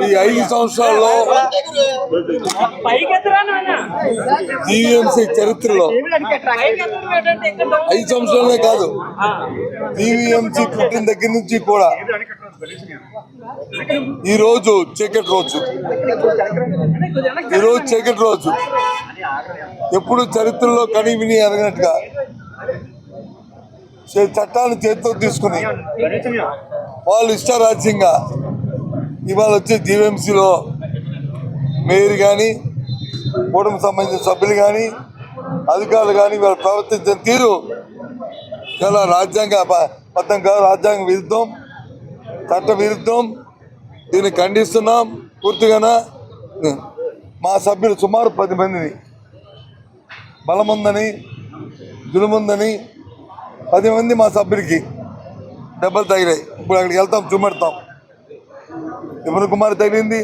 ఈ 5 సంవత్సరాల్లో జీవీఎంసీ చరిత్రలో 5 సంవత్సరాలే కాదు, జీవీఎంసీ పుట్టిన దగ్గర నుంచి కూడా ఈరోజు చీకటి రోజు. ఎప్పుడు చరిత్రలో కని విని అరగినట్టుగా చట్టాన్ని చేతితో తీసుకుని వాళ్ళు ఇష్టారాజ్యంగా ఇవాళ వచ్చే జీవీఎంసీలో మేయర్ కానీ, కూటమికి సంబంధించిన సభ్యులు కానీ, అధికారులు కానీ వాళ్ళు ప్రవర్తించిన తీరు చాలా రాజ్యాంగబద్ధం కాదు, రాజ్యాంగ విరుద్ధం, చట్ట విరుద్ధం. దీన్ని ఖండిస్తున్నాం పూర్తిగా. మా సభ్యులు సుమారు 10 మందిని బలముందని, జులుముందని 10 మంది మా సభ్యులకి దెబ్బలు తగిలాయి. ఇప్పుడు అక్కడికి వెళ్తాం, చూపెడతాం. విమల్ కుమార్ తగిలింది,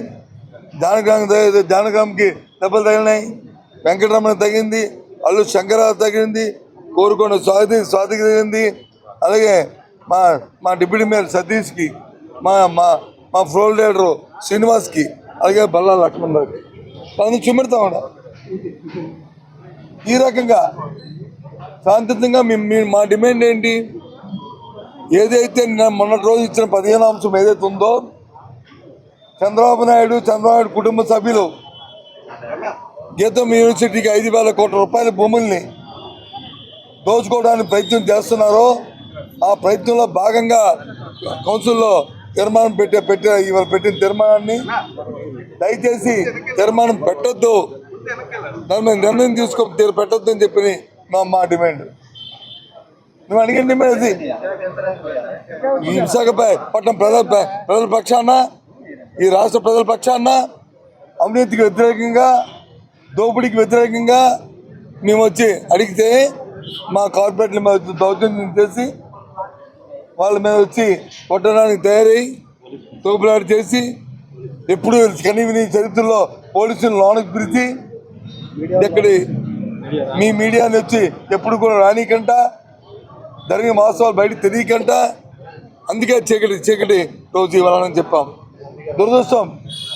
జానగ్రామ్కి దెబ్బలు తగిలినాయి, వెంకటరమణ తగిలింది, అల్లు శంకరరావు తగిలింది, కోరుకొండ స్వాతికి తగిలింది, అలాగే మా డిప్యూటీ మేయర్ సతీష్కి, మా ఫ్లోర్ లీడరు శ్రీనివాస్కి, అలాగే బల్లా లక్ష్మణ్ రావుకి పని చూపెడతాం. ఈ రకంగా శాంతియుతంగా మా డిమాండ్ ఏంటి? ఏదైతే మొన్నటి రోజు ఇచ్చిన 15వ అంశం ఏదైతే ఉందో, చంద్రబాబు నాయుడు కుటుంబ సభ్యులు గీతం యూనివర్సిటీకి 5,000 కోట్ల రూపాయల భూముల్ని దోచుకోవడానికి ప్రయత్నం చేస్తున్నారో, ఆ ప్రయత్నంలో భాగంగా కౌన్సిల్లో తీర్మానం ఇవాళ పెట్టిన తీర్మానాన్ని దయచేసి తీర్మానం పెట్టొద్దు, దాని మీద నిర్ణయం పెట్టొద్దు అని చెప్పి మా డిమాండ్. నువ్వు అడిగిన డిమాండ్ అది. ఈ విశాఖపట్నం ప్రజల పక్షాన, ఈ రాష్ట్ర ప్రజల పక్షాన అవినీతికి వ్యతిరేకంగా, దోపిడీకి వ్యతిరేకంగా మేము వచ్చి అడిగితే మా కార్పొరేట్ల మీద దౌర్జన్యం చేసి వాళ్ళ మీద వచ్చి కొట్టడానికి తయారై తోపులాట చేసి, ఎప్పుడు కనీవిని చరిత్రలో పోలీసులు లోనకి పిలిచి ఇక్కడి మీ మీడియాని వచ్చి ఎప్పుడు కూడా రానికంట, జరిగిన వాస్తవాలు బయటకు తెలియకంట, అందుకే చీకటి రోజు ఇవ్వాలని చెప్పాం. దురదృష్టం,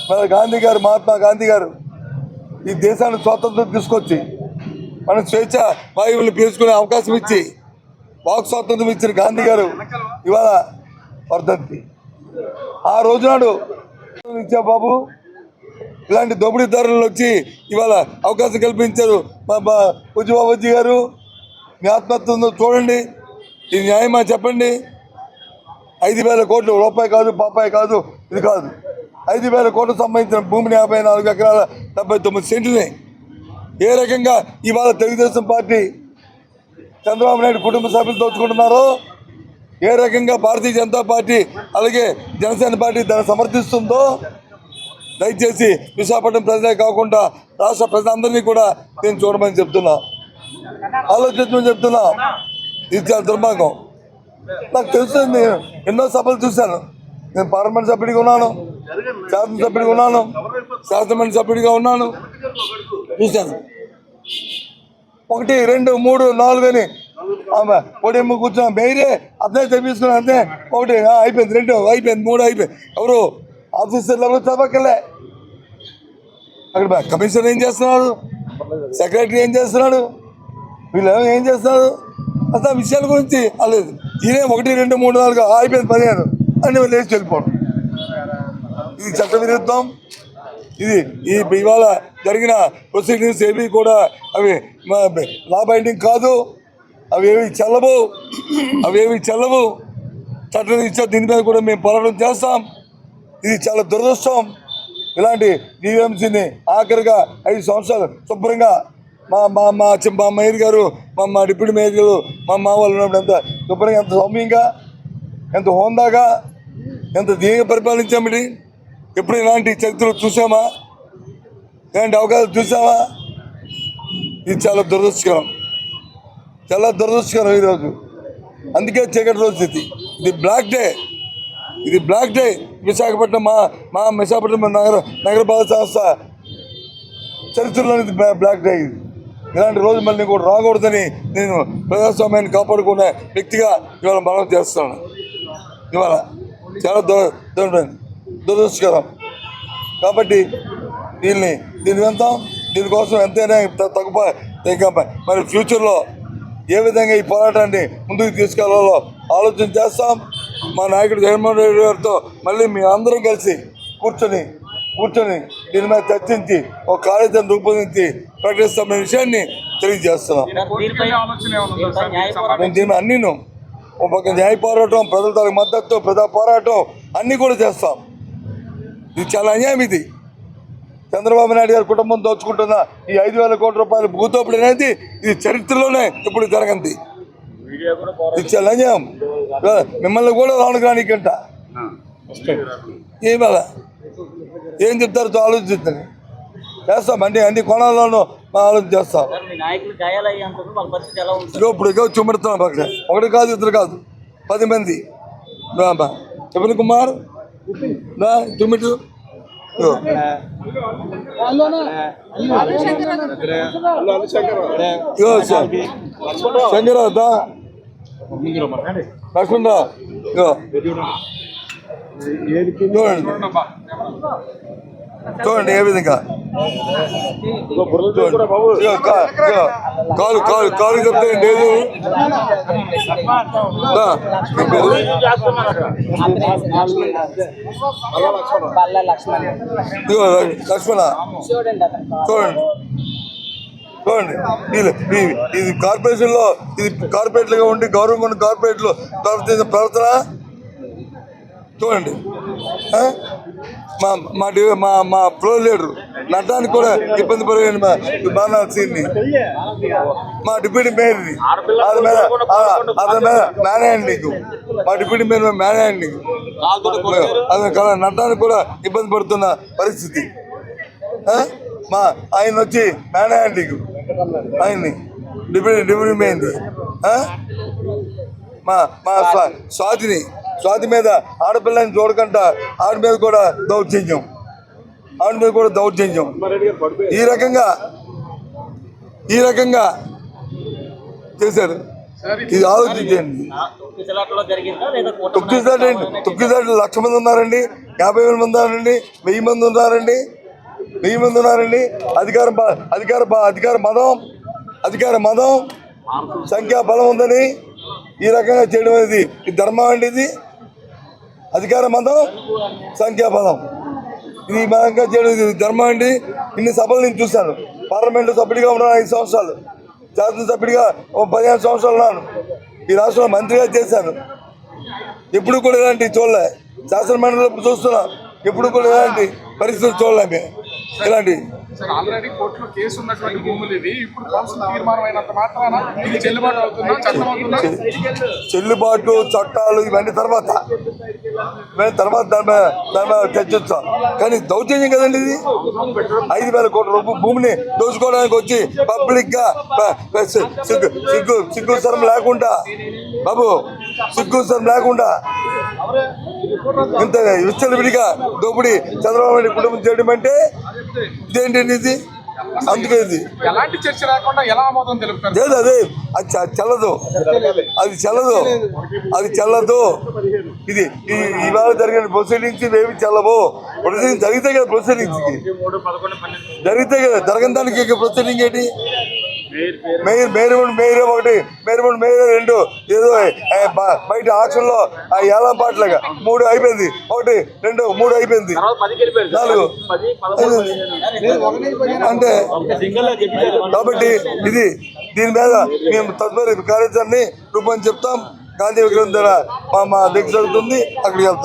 మన మహాత్మా గాంధీ గారు ఈ దేశాన్ని స్వాతంత్రం తీసుకొచ్చి మన స్వేచ్ఛ వాయువులు పీల్చుకునే అవకాశం ఇచ్చి వాక్ స్వాతంత్రం ఇచ్చిన గాంధీ గారు ఇవాళ వర్ధంతి. ఆ రోజునాడు ఇచ్చా బాబు, ఇలాంటి దోపిడీదారులు వచ్చి ఇవాళ అవకాశం కల్పించారు. మా పూజ్యబాబుజీ గారు, మీ ఆత్మహత్య ఉందో చూడండి, ఇది న్యాయమా చెప్పండి. 5,000 కోట్లు, రూపాయి కాదు, పాపాయి కాదు, ఇది కాదు, 5,000 కోట్లకు సంబంధించిన భూమిని 54 ఎకరాల 79 సెంట్లని ఏ రకంగా ఇవాళ తెలుగుదేశం పార్టీ చంద్రబాబు నాయుడు కుటుంబ సభ్యులు దోచుకుంటున్నారో, ఏ రకంగా భారతీయ జనతా పార్టీ అలాగే జనసేన పార్టీ దాన్ని సమర్థిస్తుందో, దయచేసి విశాఖపట్నం ప్రజలే కాకుండా రాష్ట్ర ప్రజలందరినీ కూడా నేను చూడమని చెప్తున్నా, ఆలోచించమని చెప్తున్నా. ఇది చాలా దుర్మార్గం. నాకు తెలుసు, నేను ఎన్నో సభలు చూశాను. నేను పార్లమెంట్ సభ్యుడిగా ఉన్నాను, శాసనసభ్యుడిగా ఉన్నాను, శాసనమండలి సభ్యుడిగా ఉన్నాను, చూశాను. 1, 2, 3, 4 అని ఆమె పొడియమ్మ కూర్చున్నా, మేరే అతనే తెప్పించుకున్నా, అంతే 1 అయిపోయింది, 2 అయిపోయింది, 3 అయిపోయింది. ఎవరు ఆఫీసర్లు ఎవరు చదవక్కలే. అక్కడ కమిషనర్ ఏం చేస్తున్నాడు, సెక్రటరీ ఏం చేస్తున్నాడు, వీళ్ళు ఏం చేస్తున్నారు, అసలు విషయాల గురించి అలేదు. ఈయనే 1, 2, 3, 4 అయిపోయింది 15 అని లేచి వెళ్ళిపోవడం. ఇది చట్ట విరుద్ధం. ఇది ఇవాళ జరిగిన ప్రొసీడింగ్స్ ఏవి కూడా అవి లా బైండింగ్ కాదు, అవేవి చెల్లవు. చట్టం ఇచ్చా, దీని మీద కూడా మేము పోరాటం చేస్తాం. ఇది చాలా దురదృష్టం. ఇలాంటి జీవీఎంసీని ఆఖరిగా 5 సంవత్సరాలు శుభ్రంగా మా మేయర్ గారు, మా డిప్యూటీ మేయర్ గారు, మా వాళ్ళు ఉన్నప్పుడు ఎంత శుభ్రంగా, ఎంత సౌమ్యంగా, ఎంత హోందాగా, ఎంత దీనిగా పరిపాలించామని ఎప్పుడు ఇలాంటి చరిత్రలు చూసామా? ఇలాంటి అవకాశాలు చూసామా? ఇది చాలా దురదృష్టకరం, చాలా దురదృష్టకరం ఈరోజు. అందుకే చీకటి రోజు ఇది బ్లాక్ డే. విశాఖపట్నం మా విశాఖపట్నం నగరపాలక సంస్థ చరిత్రలోని బ్లాక్ డే. ఇలాంటి రోజు మళ్ళీ కూడా రాకూడదని నేను ప్రజాస్వామ్యాన్ని కాపాడుకునే వ్యక్తిగా ఇవాళ మనం చేస్తున్నాను. ఇవాళ చాలా దురదృష్టకరం. కాబట్టి దీన్ని వెళ్తాం. దీనికోసం ఎంతైనా తక్కువ ఇంకా మరి ఫ్యూచర్లో ఏ విధంగా ఈ పోరాటాన్ని ముందుకు తీసుకెళ్లాలో ఆలోచన చేస్తాం. మా నాయకుడు జగన్మోహన్ రెడ్డి గారితో మళ్ళీ మీ అందరం కలిసి కూర్చొని దీని మీద చర్చించి ఒక కార్యాచరణ రూపొందించి ప్రకటిస్తామనే విషయాన్ని తెలియజేస్తున్నాం. నేను దీని అన్నీను ఒక పక్క న్యాయ పోరాటం, ప్రజల తరగతి మద్దతు, ప్రజా పోరాటం అన్నీ కూడా చేస్తాం. ఇది చాలా అన్యాయం. ఇది చంద్రబాబు నాయుడు గారి కుటుంబం దోచుకుంటున్న ఈ 5,000 కోట్ల రూపాయల భూతోపిడి అనేది ఇది చరిత్రలోనే ఇప్పుడు జరగంది. ఇది చాలా అన్యాయం. మిమ్మల్ని కూడా రానుగానికంట ఏం చెప్తారో ఆలోచిద్దాం. చేస్తాం అన్ని కోణాల్లోనూ ఆలోచన చేస్తాం. ఇప్పుడు చూపెడుతున్నాం పక్కన ఒకటి కాదు, ఇద్దరు కాదు, 10 మంది. చెప్పండి కుమార్ చూపెట్టు. శంకర లక్ష్మణ చూడండి ఏ విధంగా కాలు చెప్తే లేదు. లక్ష్మణ చూడండి ఇది కార్పొరేషన్లో ఇది కార్పొరేట్లుగా ఉండి గౌరవంగా ఉన్న కార్పొరేట్లు ప్రవర్తించిన ప్రవర్తన చూడండి. మా ప్రో లీడర్ నటానికి కూడా ఇబ్బంది పడిన బాణాసీన్ని మా డిప్యూటీ మేయర్ని అతని మీద మేనేయండి మా డిప్యూటీ మేయర్ మేనేయండి నటానికి కూడా ఇబ్బంది పడుతున్న పరిస్థితి. ఆయన వచ్చి మేనేయండి ఆయన్ని డిప్యూటీ మేయర్ని మా స్వాతి మీద ఆడపిల్లని చూడకుండా ఆడి మీద కూడా దౌర్జన్యం ఈ రకంగా చేశారు. ఇది ఆలోచించండి. తొక్కిసాట్లు 1,00,000 మంది ఉన్నారండి, 50,000 మంది ఉన్నారండి, 1,000 మంది ఉన్నారండి, 1,000 మంది ఉన్నారండి. అధికార మదం సంఖ్యా బలం ఉందని ఈ రకంగా చేయడం అనేది ఇది ధర్మం అండి. ఇది అధికార మతం సంఖ్యాబలం ఇది విధంగా చేయడం ఇది ధర్మం అండి. ఇన్ని సభలు నేను చూశాను. పార్లమెంటు సభ్యుడిగా ఉన్నాను 5 సంవత్సరాలు, శాసనసభ్యుడిగా 15 సంవత్సరాలు ఉన్నాను, ఈ రాష్ట్రంలో మంత్రిగా చేశాను. ఎప్పుడు కూడా ఇలాంటి చూడలే. శాసన మండలిలో చూస్తున్నాం, ఎప్పుడు కూడా ఇలాంటి పరిస్థితులు చూడలేమే. ఇలాంటి ఆల్రెడీ కోర్టులో కేసు ఉన్నటువంటి భూములు ఇవి. ఇప్పుడు కౌన్సిల్ తీర్మానం అయినంత మాత్రాన ఇది చెల్లుబాటు అవుతుందా, చట్టం అవుతుందా? చెల్లుబాటు చట్టాలు ఇవన్నీ తర్వాత చర్చిస్తాం. కానీ దౌర్జన్యం కదండి ఇది. 5,000 కోట్ల భూమిని దోచుకోవడానికి వచ్చి పబ్లిక్ గా సిగ్గుసరం లేకుండా ఇంత విచ్చలవిడిగా దోపిడీ చంద్రబాబు నాయుడు కుటుంబం చేయడం అంటే ఇదేంటండి ఇది? అందుకే ఇది ఎలాంటి చర్చ లేకుండా ఎలా ఆమోదం తెలుపుతారు? లేదు అది చెల్లదు. ఇది ఇవాళ జరిగిన ప్రొసీడింగ్స్ ఏమి చెల్లవు. ప్రొసీడింగ్ జరిగితే కదా, జరగని దానికి ప్రొసీడింగ్ ఏంటి? మేయర్ 1, మేయర్ 2 ఏదో బయట ఆక్షన్ లో ఏలం పాటలాగా 3 అయిపోయింది, 1, 2, 3 అయిపోయింది, 4 అంటే. కాబట్టి దీని మీద మేము తదుపరి కార్యాచరణని రూపొందించి చెప్తాం. గాంధీ విగ్రహం ద్వారా మా దీక్ష జరుగుతుంది, అక్కడికి వెళ్తున్నాం.